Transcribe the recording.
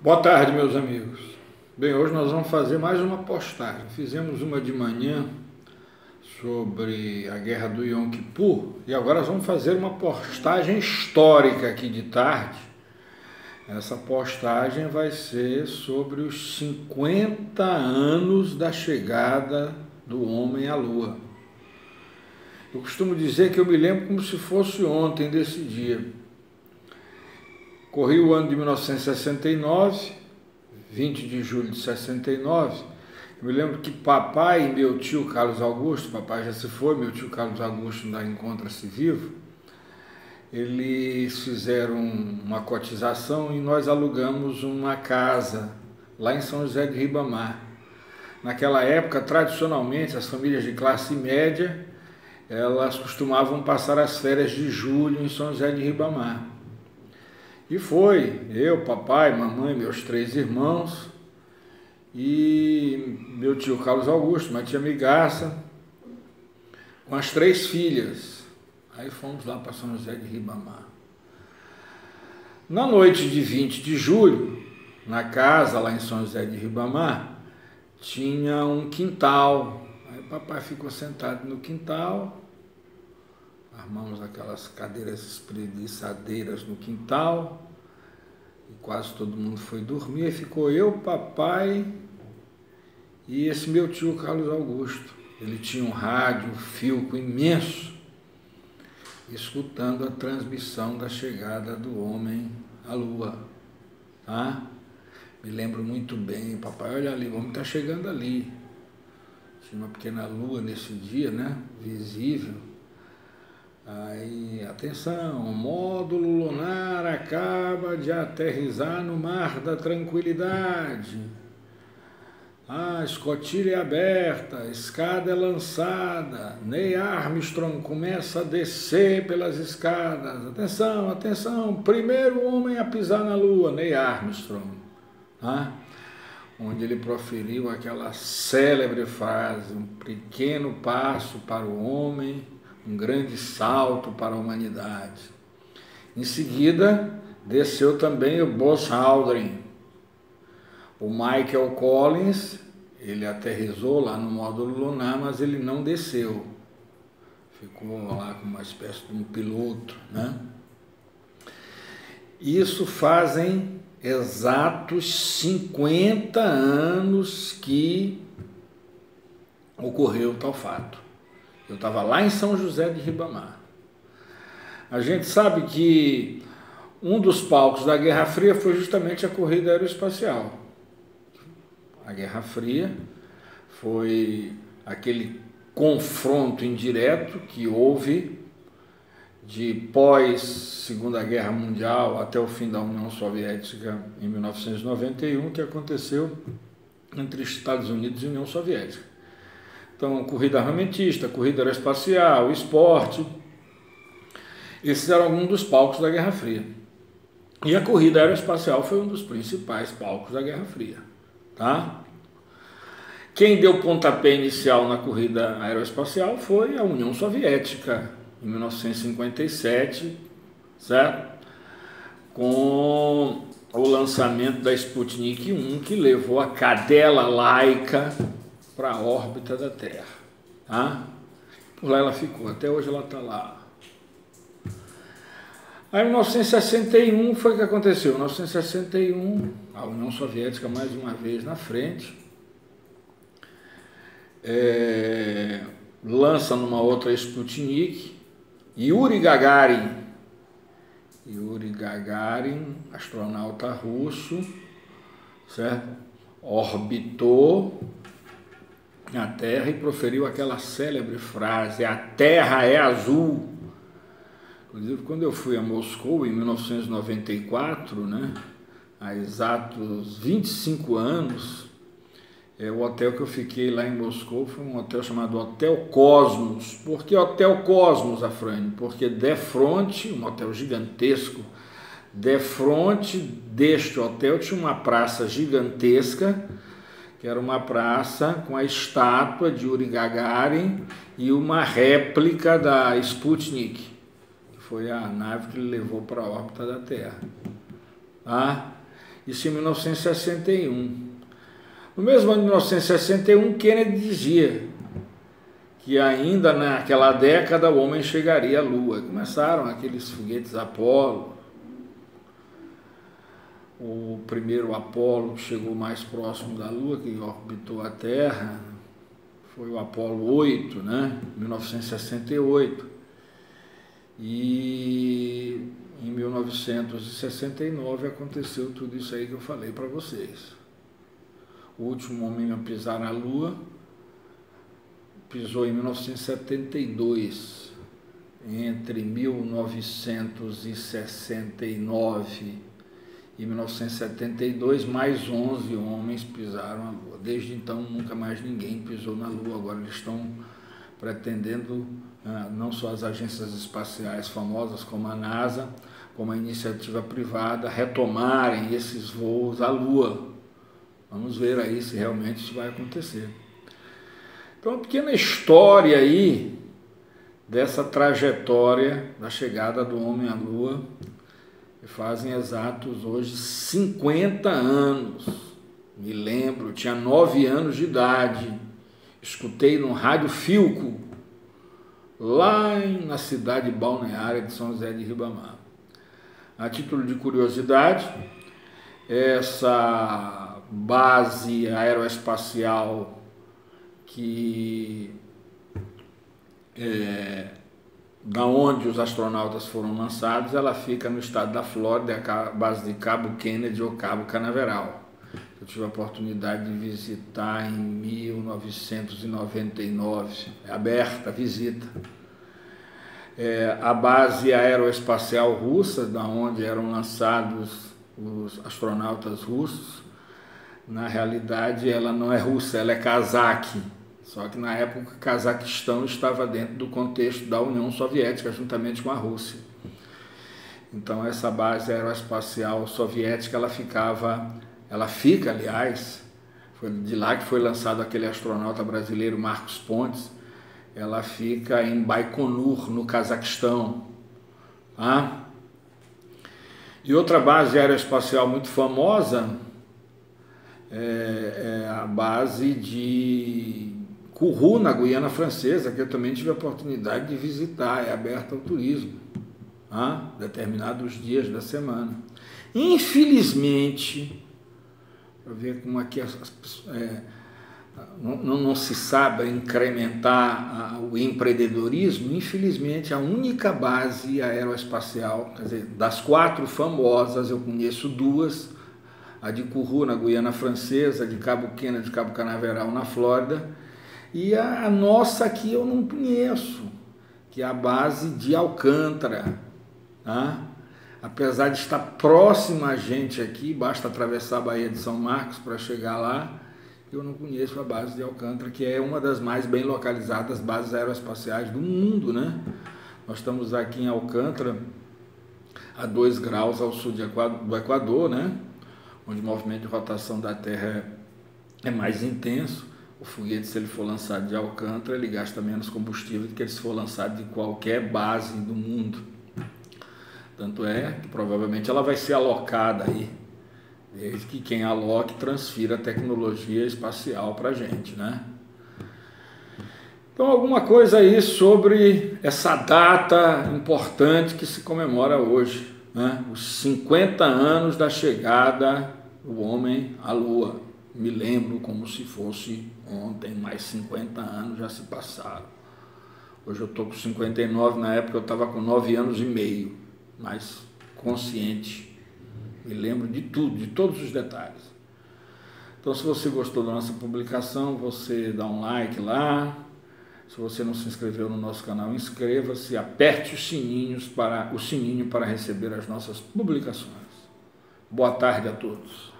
Boa tarde, meus amigos. Bem, hoje nós vamos fazer mais uma postagem. Fizemos uma de manhã sobre a guerra do Yom Kippur e agora nós vamos fazer uma postagem histórica aqui de tarde. Essa postagem vai ser sobre os 50 anos da chegada do homem à Lua. Eu costumo dizer que eu me lembro como se fosse ontem desse dia. Corri o ano de 1969, 20 de julho de 69. Eu me lembro que papai e meu tio Carlos Augusto, papai já se foi, meu tio Carlos Augusto ainda encontra-se vivo, eles fizeram uma cotização e nós alugamos uma casa lá em São José de Ribamar. Naquela época, tradicionalmente, as famílias de classe média, elas costumavam passar as férias de julho em São José de Ribamar. E foi eu, papai, mamãe, meus 3 irmãos e meu tio Carlos Augusto, minha tia Migaça, com as 3 filhas. Aí fomos lá para São José de Ribamar. Na noite de 20 de julho, na casa lá em São José de Ribamar, tinha um quintal. Aí papai ficou sentado no quintal, armamos aquelas cadeiras espreguiçadeiras no quintal, e quase todo mundo foi dormir, e ficou eu, papai e esse meu tio Carlos Augusto. Ele tinha um rádio Philco imenso, escutando a transmissão da chegada do homem à Lua. Tá? Me lembro muito bem, papai, olha ali, o homem está chegando ali. Tinha uma pequena lua nesse dia, né? Visível. Aí, atenção, o módulo lunar acaba de aterrissar no mar da tranquilidade. A escotilha é aberta, a escada é lançada, Neil Armstrong começa a descer pelas escadas. Atenção, atenção, primeiro homem a pisar na Lua, Neil Armstrong. Tá? Onde ele proferiu aquela célebre frase, um pequeno passo para o homem, um grande salto para a humanidade. Em seguida, desceu também o Buzz Aldrin. O Michael Collins, ele aterrissou lá no módulo lunar, mas ele não desceu. Ficou lá como uma espécie de um piloto, né? Isso fazem exatos 50 anos que ocorreu tal fato. Eu estava lá em São José de Ribamar. A gente sabe que um dos palcos da Guerra Fria foi justamente a corrida aeroespacial. A Guerra Fria foi aquele confronto indireto que houve de pós-Segunda Guerra Mundial até o fim da União Soviética em 1991, que aconteceu entre Estados Unidos e União Soviética. Então, corrida armamentista, corrida aeroespacial, esporte, esses eram alguns dos palcos da Guerra Fria. E a corrida aeroespacial foi um dos principais palcos da Guerra Fria. Tá? Quem deu pontapé inicial na corrida aeroespacial foi a União Soviética, em 1957, certo? Com o lançamento da Sputnik 1, que levou a cadela Laika para a órbita da Terra. Tá? Por lá ela ficou, até hoje ela está lá. Aí em 1961 foi o que aconteceu. Em 1961, a União Soviética mais uma vez na frente, lança numa outra Sputnik, Yuri Gagarin, astronauta russo, certo? Orbitou a Terra e proferiu aquela célebre frase: a Terra é azul. Inclusive, quando eu fui a Moscou em 1994, né, há exatos 25 anos, o hotel que eu fiquei lá em Moscou foi um hotel chamado Hotel Cosmos. Por que Hotel Cosmos, Afrânio? Porque defronte, um hotel gigantesco, defronte deste hotel tinha uma praça gigantesca, que era uma praça com a estátua de Yuri Gagarin e uma réplica da Sputnik, que foi a nave que ele levou para a órbita da Terra. Tá? Isso em 1961. No mesmo ano de 1961, Kennedy dizia que ainda naquela década o homem chegaria à Lua. Começaram aqueles foguetes Apollo. O primeiro Apollo que chegou mais próximo da Lua, que orbitou a Terra, foi o Apollo 8, né? 1968. E em 1969 aconteceu tudo isso aí que eu falei para vocês. O último homem a pisar na Lua pisou em 1972. Entre 1969 e 1972, mais 11 homens pisaram a Lua. Desde então, nunca mais ninguém pisou na Lua. Agora eles estão pretendendo, não só as agências espaciais famosas como a NASA, como a iniciativa privada, retomarem esses voos à Lua. Vamos ver aí se realmente isso vai acontecer. Então, uma pequena história aí dessa trajetória da chegada do homem à Lua. Fazem exatos hoje 50 anos. Me lembro, tinha 9 anos de idade. Escutei no rádio Filco, lá na cidade balneária de São José de Ribamar. A título de curiosidade, essa base aeroespacial que da onde os astronautas foram lançados, ela fica no estado da Flórida, a base de Cabo Kennedy ou Cabo Canaveral. Eu tive a oportunidade de visitar em 1999, é aberta a visita. A base aeroespacial russa, da onde eram lançados os astronautas russos, na realidade ela não é russa, ela é cazaque. Só que na época o Cazaquistão estava dentro do contexto da União Soviética, juntamente com a Rússia. Então essa base aeroespacial soviética, ela fica, aliás, foi de lá que foi lançado aquele astronauta brasileiro Marcos Pontes, ela fica em Baikonur, no Cazaquistão. Tá? E outra base aeroespacial muito famosa é a base de Kourou, na Guiana Francesa, que eu também tive a oportunidade de visitar, é aberta ao turismo, determinados dias da semana. Infelizmente, para ver como aqui não se sabe incrementar o empreendedorismo, infelizmente a única base aeroespacial, quer dizer, das 4 famosas, eu conheço 2, a de Kourou, na Guiana Francesa, a de Cabo Kennedy, Cabo Canaveral, na Flórida, e a nossa aqui eu não conheço, que é a base de Alcântara. Tá? Apesar de estar próxima a gente aqui, basta atravessar a Baía de São Marcos para chegar lá, eu não conheço a base de Alcântara, que é uma das mais bem localizadas bases aeroespaciais do mundo, né? Nós estamos aqui em Alcântara, a 2 graus ao sul do Equador, né? Onde o movimento de rotação da Terra é mais intenso. O foguete, se ele for lançado de Alcântara, ele gasta menos combustível do que se for lançado de qualquer base do mundo. Tanto é que provavelmente ela vai ser alocada aí, desde que quem aloque transfira a tecnologia espacial para a gente, né? Então, alguma coisa aí sobre essa data importante que se comemora hoje, né? Os 50 anos da chegada do homem à Lua. Me lembro como se fosse ontem, mais 50 anos já se passaram. Hoje eu estou com 59, na época eu estava com 9 anos e meio, mais consciente. Me lembro de tudo, de todos os detalhes. Então, se você gostou da nossa publicação, você dá um like lá. Se você não se inscreveu no nosso canal, inscreva-se, aperte o sininho para receber as nossas publicações. Boa tarde a todos.